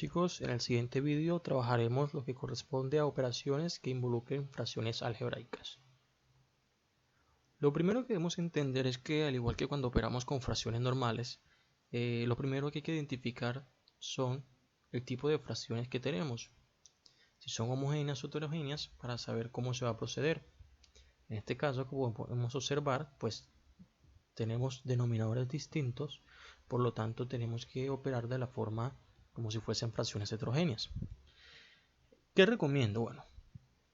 chicos, en el siguiente vídeo trabajaremos lo que corresponde a operaciones que involucren fracciones algebraicas. Lo primero que debemos entender es que, al igual que cuando operamos con fracciones normales, lo primero que hay que identificar son el tipo de fracciones que tenemos, si son homogéneas o heterogéneas, para saber cómo se va a proceder. En este caso, como podemos observar, pues tenemos denominadores distintos, por lo tanto tenemos que operar de la forma como si fuesen fracciones heterogéneas. ¿Qué recomiendo? Bueno,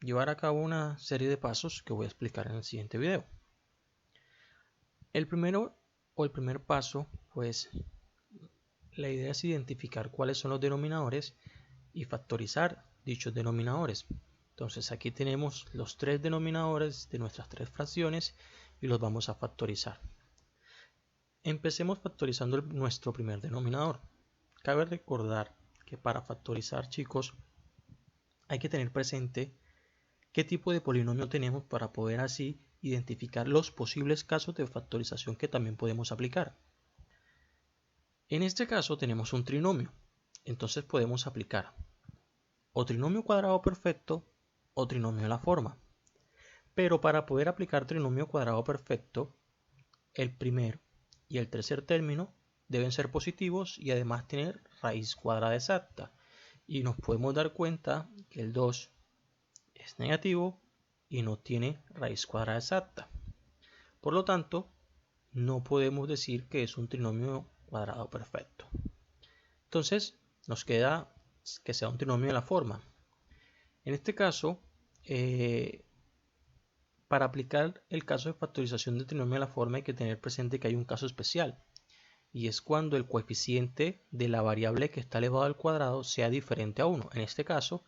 llevar a cabo una serie de pasos que voy a explicar en el siguiente video. El primer paso, pues la idea es identificar cuáles son los denominadores y factorizar dichos denominadores. Entonces aquí tenemos los tres denominadores de nuestras tres fracciones y los vamos a factorizar. Empecemos factorizando nuestro primer denominador. Cabe recordar que para factorizar, chicos, hay que tener presente qué tipo de polinomio tenemos para poder así identificar los posibles casos de factorización que también podemos aplicar. En este caso tenemos un trinomio, entonces podemos aplicar o trinomio cuadrado perfecto o trinomio de la forma. Pero para poder aplicar trinomio cuadrado perfecto, el primer y el tercer término deben ser positivos y además tener raíz cuadrada exacta. Y nos podemos dar cuenta que el 2 es negativo y no tiene raíz cuadrada exacta. Por lo tanto, no podemos decir que es un trinomio cuadrado perfecto. Entonces, nos queda que sea un trinomio de la forma. En este caso, para aplicar el caso de factorización del trinomio de la forma hay que tener presente que hay un caso especial. Y es cuando el coeficiente de la variable que está elevado al cuadrado sea diferente a 1. En este caso,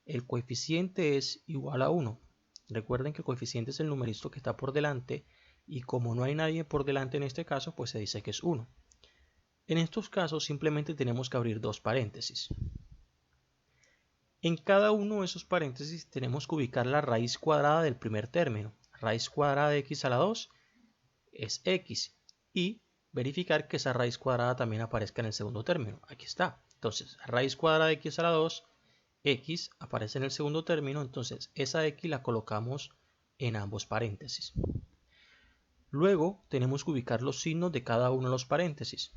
el coeficiente es igual a 1. Recuerden que el coeficiente es el numerito que está por delante y como no hay nadie por delante en este caso, pues se dice que es 1. En estos casos simplemente tenemos que abrir dos paréntesis. En cada uno de esos paréntesis tenemos que ubicar la raíz cuadrada del primer término. Raíz cuadrada de x a la 2 es x y verificar que esa raíz cuadrada también aparezca en el segundo término. Aquí está. Entonces, raíz cuadrada de x a la 2, x aparece en el segundo término, entonces esa x la colocamos en ambos paréntesis. Luego tenemos que ubicar los signos de cada uno de los paréntesis.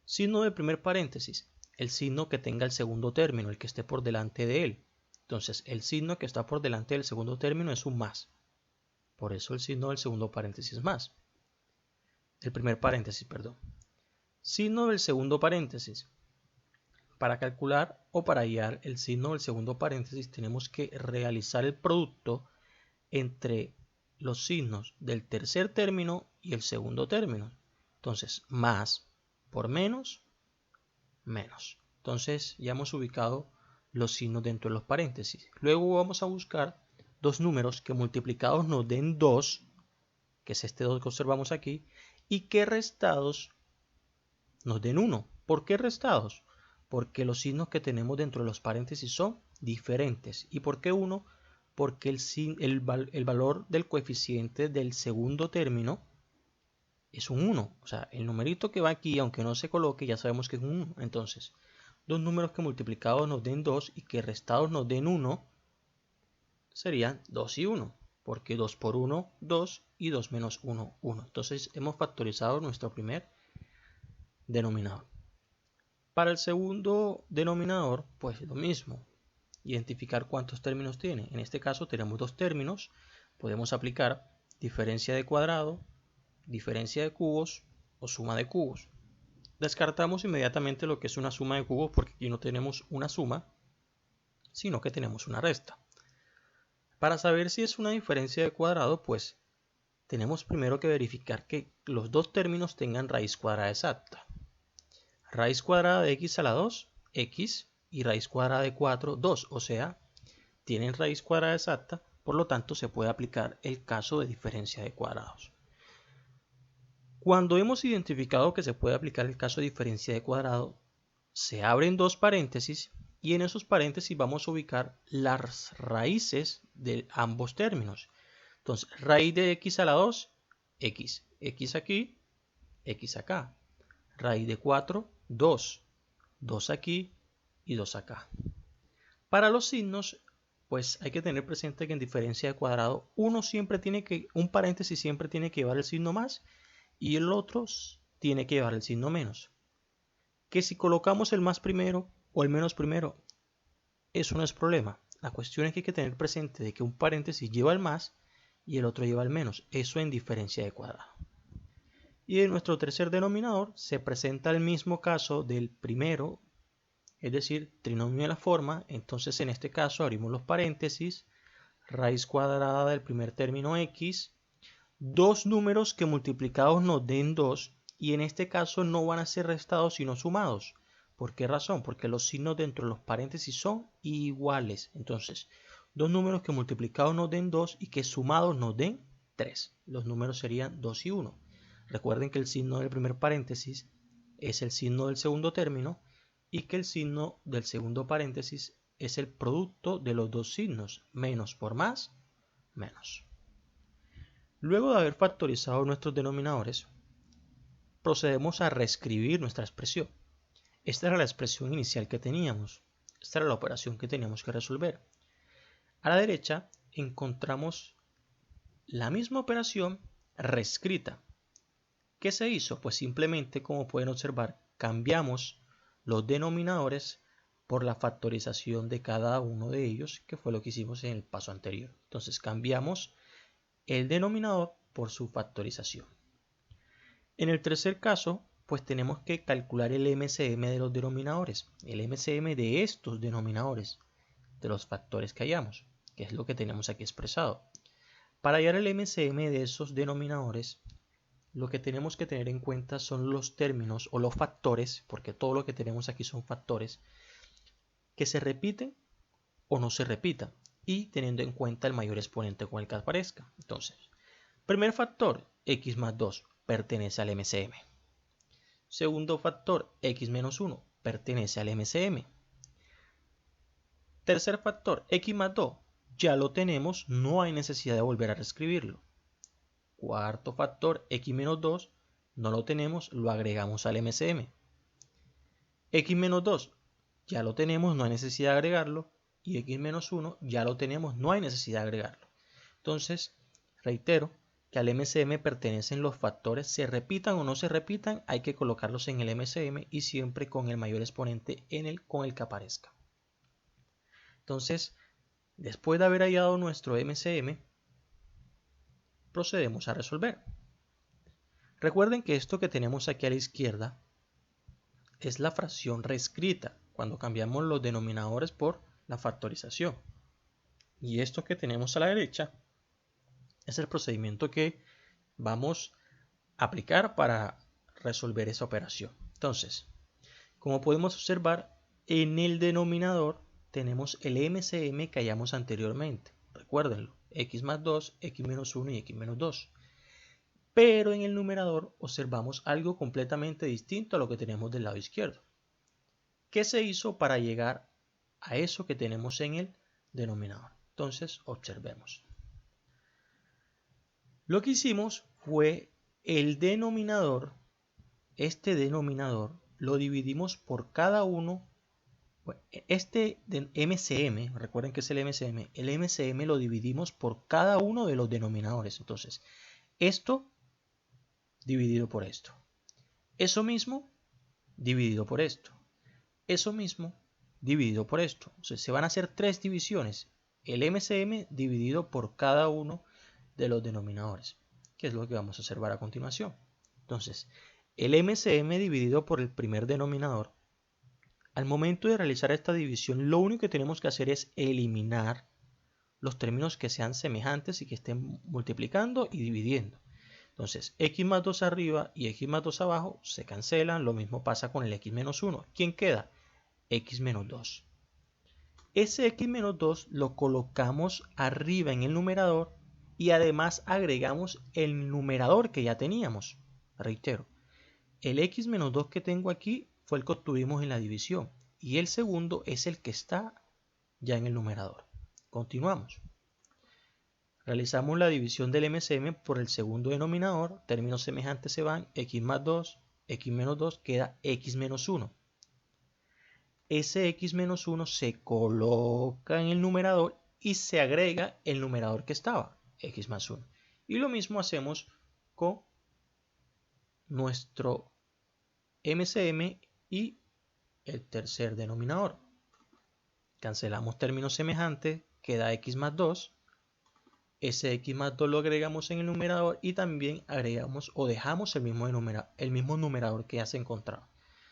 Signo del primer paréntesis, el signo que tenga el segundo término, el que esté por delante de él. Entonces, el signo que está por delante del segundo término es un más. Por eso el signo del segundo paréntesis es más. El primer paréntesis, perdón. Signo del segundo paréntesis. Para calcular o para hallar el signo del segundo paréntesis tenemos que realizar el producto entre los signos del tercer término y el segundo término. Entonces, más por menos, menos. Entonces ya hemos ubicado los signos dentro de los paréntesis. Luego vamos a buscar dos números que multiplicados nos den 2, que es este 2 que observamos aquí, y que restados nos den 1. ¿Por qué restados? Porque los signos que tenemos dentro de los paréntesis son diferentes. ¿Y por qué 1? Porque el valor del coeficiente del segundo término es un 1. O sea, el numerito que va aquí, aunque no se coloque, ya sabemos que es un 1. Entonces, dos números que multiplicados nos den 2 y que restados nos den 1 serían 2 y 1. Porque 2 por 1, 2 y 2 menos 1, 1. Entonces, hemos factorizado nuestro primer denominador. Para el segundo denominador, pues lo mismo. Identificar cuántos términos tiene. En este caso tenemos dos términos. Podemos aplicar diferencia de cuadrado, diferencia de cubos o suma de cubos. Descartamos inmediatamente lo que es una suma de cubos porque aquí no tenemos una suma, sino que tenemos una resta. Para saber si es una diferencia de cuadrado, pues tenemos primero que verificar que los dos términos tengan raíz cuadrada exacta. Raíz cuadrada de x a la 2, x, y raíz cuadrada de 4, 2. O sea, tienen raíz cuadrada exacta, por lo tanto se puede aplicar el caso de diferencia de cuadrados. Cuando hemos identificado que se puede aplicar el caso de diferencia de cuadrado, se abren dos paréntesis y en esos paréntesis vamos a ubicar las raíces de ambos términos. Entonces, raíz de x a la 2, x. X aquí, x acá. Raíz de 4, 2. 2 aquí, y 2 acá. Para los signos, pues hay que tener presente que en diferencia de cuadrado, un paréntesis siempre tiene que llevar el signo más y el otro tiene que llevar el signo menos. Que si colocamos el más primero o el menos primero, eso no es problema. La cuestión es que hay que tener presente de que un paréntesis lleva el más y el otro lleva el menos. Eso en diferencia de cuadrado. Y en nuestro tercer denominador se presenta el mismo caso del primero, es decir, trinomio de la forma. Entonces en este caso abrimos los paréntesis, raíz cuadrada del primer término x, dos números que multiplicados nos den 2 y en este caso no van a ser restados sino sumados. ¿Por qué razón? Porque los signos dentro de los paréntesis son iguales. Entonces, dos números que multiplicados nos den 2 y que sumados nos den 3. Los números serían 2 y 1. Recuerden que el signo del primer paréntesis es el signo del segundo término y que el signo del segundo paréntesis es el producto de los dos signos, menos por más, menos. Luego de haber factorizado nuestros denominadores, procedemos a reescribir nuestra expresión. Esta era la expresión inicial que teníamos. Esta era la operación que teníamos que resolver. A la derecha encontramos la misma operación reescrita. ¿Qué se hizo? Pues simplemente, como pueden observar, cambiamos los denominadores por la factorización de cada uno de ellos, que fue lo que hicimos en el paso anterior. Entonces cambiamos el denominador por su factorización. En el tercer caso, pues tenemos que calcular el MCM de los denominadores, el MCM de estos denominadores, de los factores que hallamos, que es lo que tenemos aquí expresado. Para hallar el MCM de esos denominadores, lo que tenemos que tener en cuenta son los términos o los factores, porque todo lo que tenemos aquí son factores, que se repiten o no se repitan, y teniendo en cuenta el mayor exponente con el que aparezca. Entonces, primer factor, x más 2, pertenece al MCM. Segundo factor, x menos 1, pertenece al MCM. Tercer factor, x más 2, ya lo tenemos, no hay necesidad de volver a reescribirlo. Cuarto factor, x menos 2, no lo tenemos, lo agregamos al MCM. X menos 2, ya lo tenemos, no hay necesidad de agregarlo. Y x menos 1, ya lo tenemos, no hay necesidad de agregarlo. Entonces, reitero que al MCM pertenecen los factores, se repitan o no se repitan, hay que colocarlos en el MCM y siempre con el mayor exponente con el que aparezca. Entonces, después de haber hallado nuestro MCM, procedemos a resolver. Recuerden que esto que tenemos aquí a la izquierda es la fracción reescrita, cuando cambiamos los denominadores por la factorización. Y esto que tenemos a la derecha es el procedimiento que vamos a aplicar para resolver esa operación. Entonces, como podemos observar, en el denominador tenemos el MCM que hallamos anteriormente. Recuérdenlo, x más 2, x menos 1 y x menos 2. Pero en el numerador observamos algo completamente distinto a lo que tenemos del lado izquierdo. ¿Qué se hizo para llegar a eso que tenemos en el denominador? Entonces, observemos. Lo que hicimos fue el denominador, este denominador, lo dividimos por cada uno. Este MCM, recuerden que es el MCM lo dividimos por cada uno de los denominadores. Entonces, esto dividido por esto. Eso mismo dividido por esto. Eso mismo dividido por esto. Entonces, se van a hacer tres divisiones. El MCM dividido por cada uno de los denominadores, que es lo que vamos a observar a continuación. Entonces, el MCM dividido por el primer denominador. Al momento de realizar esta división, lo único que tenemos que hacer es eliminar los términos que sean semejantes y que estén multiplicando y dividiendo. Entonces, x más 2 arriba y x más 2 abajo se cancelan. Lo mismo pasa con el x menos 1. ¿Quién queda? X menos 2. Ese x menos 2 lo colocamos arriba en el numerador y además agregamos el numerador que ya teníamos. Reitero, el x menos 2 que tengo aquí fue el que obtuvimos en la división y el segundo es el que está ya en el numerador. Continuamos. Realizamos la división del MCM por el segundo denominador, términos semejantes se van, x más 2, x menos 2 queda x menos 1. ese x menos 1 se coloca en el numerador y se agrega el numerador que estaba, x más 1. Y lo mismo hacemos con nuestro MCM y el tercer denominador. Cancelamos términos semejantes, queda x más 2. Ese x más 2 lo agregamos en el numerador y también agregamos o dejamos el mismo numerador que ya se encontraba.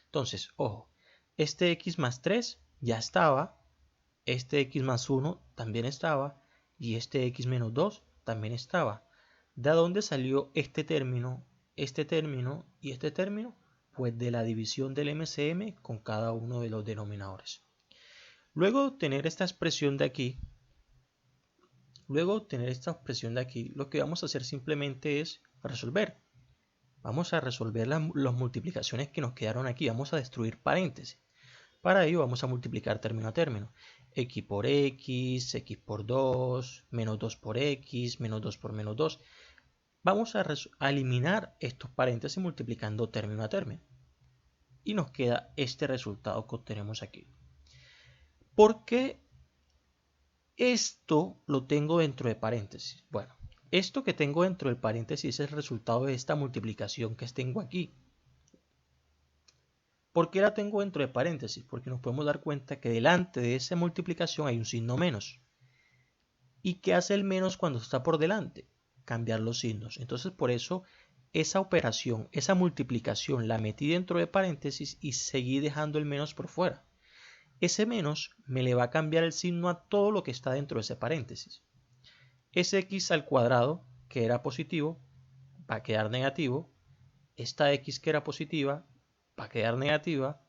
Entonces, ojo, este x más 3 ya estaba, este x más 1 también estaba y este x menos 2 también estaba. ¿De dónde salió este término y este término? Pues de la división del MCM con cada uno de los denominadores. Luego de obtener esta expresión de aquí, lo que vamos a hacer simplemente es resolver. Vamos a resolver las multiplicaciones que nos quedaron aquí. Vamos a destruir paréntesis. Para ello vamos a multiplicar término a término. X por X, X por 2, menos 2 por X, menos 2 por menos 2. Vamos a eliminar estos paréntesis multiplicando término a término. Y nos queda este resultado que obtenemos aquí. ¿Por qué esto lo tengo dentro de paréntesis? Bueno, esto que tengo dentro del paréntesis es el resultado de esta multiplicación que tengo aquí. ¿Por qué la tengo dentro de paréntesis? Porque nos podemos dar cuenta que delante de esa multiplicación hay un signo menos. ¿Y qué hace el menos cuando está por delante? Cambiar los signos. Entonces por eso esa operación, esa multiplicación la metí dentro de paréntesis y seguí dejando el menos por fuera. Ese menos me le va a cambiar el signo a todo lo que está dentro de ese paréntesis. Ese x al cuadrado, que era positivo, va a quedar negativo. Esta x que era positiva, va a quedar negativa.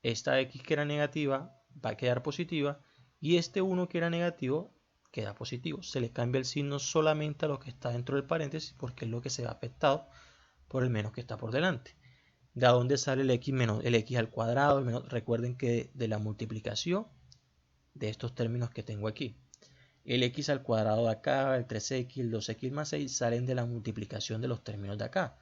Esta x que era negativa, va a quedar positiva. Y este 1 que era negativo, queda positivo. Se le cambia el signo solamente a lo que está dentro del paréntesis porque es lo que se ve afectado por el menos que está por delante. ¿De dónde sale el x menos el x al cuadrado? Recuerden que de la multiplicación de estos términos que tengo aquí. El x al cuadrado de acá, el 3x, el 2x más 6 salen de la multiplicación de los términos de acá.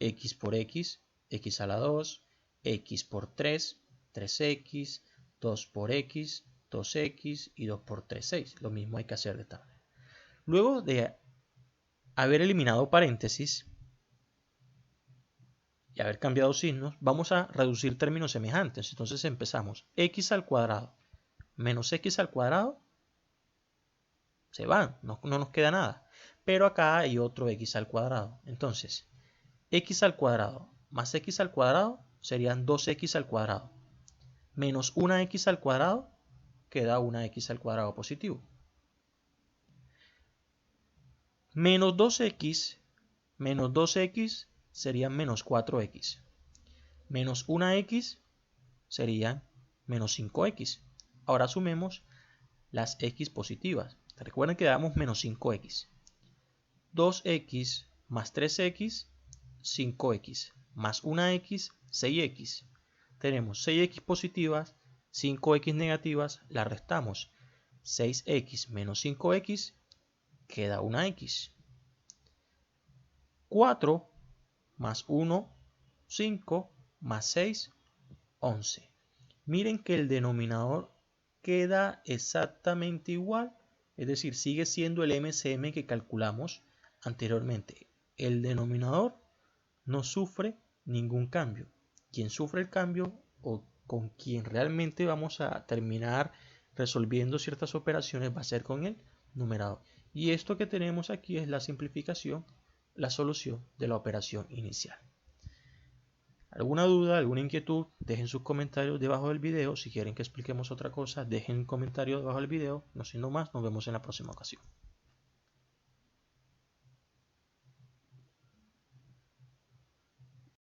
X por x, x a la 2, x por 3, 3x, 2 por x, 2x y 2 por 3, 6. Lo mismo hay que hacer de esta manera. Luego de haber eliminado paréntesis y haber cambiado signos, vamos a reducir términos semejantes. Entonces empezamos. X al cuadrado menos x al cuadrado se van, no nos queda nada. Pero acá hay otro x al cuadrado. Entonces, x al cuadrado más x al cuadrado serían 2x al cuadrado. Menos una x al cuadrado queda una x al cuadrado positivo. Menos 2x serían menos 4x. Menos una x serían menos 5x. Ahora sumemos las x positivas. Recuerden que damos menos 5x. 2x más 3x, 5x. Más una x, 6x. Tenemos 6x positivas, 5x negativas, las restamos. 6x menos 5x, queda una x. 4 más 1, 5, más 6, 11. Miren que el denominador queda exactamente igual, es decir, sigue siendo el MCM que calculamos anteriormente. El denominador no sufre ningún cambio. Quien sufre el cambio o con quien realmente vamos a terminar resolviendo ciertas operaciones va a ser con el numerador. Y esto que tenemos aquí es la simplificación, la solución de la operación inicial. ¿Alguna duda, alguna inquietud? Dejen sus comentarios debajo del video. Si quieren que expliquemos otra cosa, dejen un comentario debajo del video. No siendo más, nos vemos en la próxima ocasión.